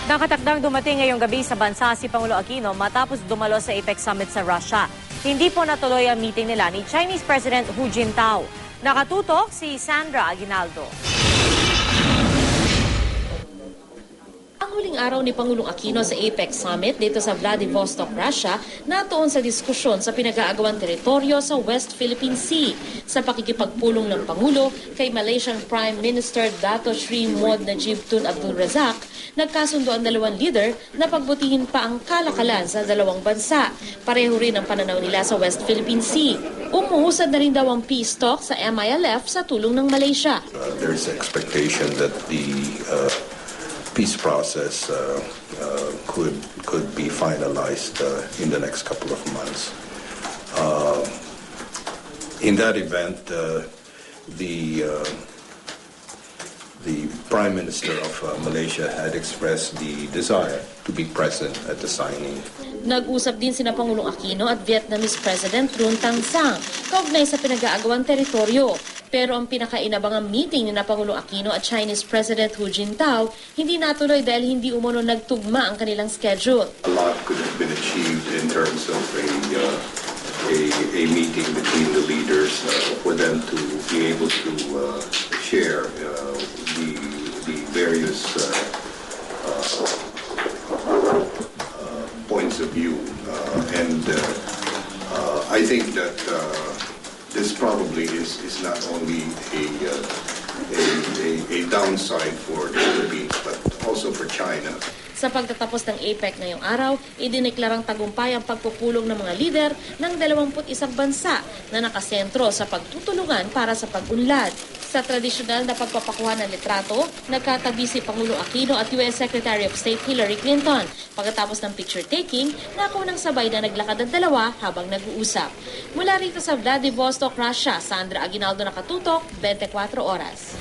Nakatakdang dumating ngayong gabi sa bansa si Pangulo Aquino matapos dumalo sa APEC Summit sa Russia. Hindi po natuloy ang meeting nila ni Chinese President Hu Jintao. Nakatutok si Sandra Aguinaldo. Ang huling araw ni Pangulong Aquino sa APEC Summit dito sa Vladivostok, Russia, natuon sa diskusyon sa pinag-aagawang teritoryo sa West Philippine Sea sa pakikipagpulong ng Pangulo kay Malaysian Prime Minister Dato Sri Mod Najib Tun Abdul Razak. Nagkasundo ang dalawang leader na pagbutihin pa ang kalakalan sa dalawang bansa. Pareho rin ang pananaw nila sa West Philippine Sea. Umuusad na rin daw ang peace talk sa MILF sa tulong ng Malaysia. There's expectation that the peace process could be finalized in the next couple of months. In that event, the Prime Minister of Malaysia had expressed the desire to be present at the signing. Nag-usap din sina Pangulong Aquino at Vietnamese President Truong Tan Sang kaugnay sa pinag-aagawang teritoryo. Pero ang pinakainabangang meeting ni na Pangulong Aquino at Chinese President Hu Jintao hindi natuloy dahil hindi umano nagtugma ang kanilang schedule. A lot could have been achieved in terms of a meeting between the leaders for them to be able to share the various points of view. And I think that this probably is not only a downside for the Philippines, but also for China. Sa pagtatapos ng APEC ngayong araw, idineklarang tagumpay ang pagpupulong ng mga lider ng 21 bansa na nakasentro sa pagtutulungan para sa pag-unlad. Sa tradisyonal na pagpapakuha ng litrato, nagkatabi si Pangulo Aquino at US Secretary of State Hillary Clinton. Pagkatapos ng picture-taking, nakunang sabay na naglakad ang dalawa habang nag-uusap. Mula rito sa Vladivostok, Russia, Sandra Aguinaldo, nakatutok, 24 oras.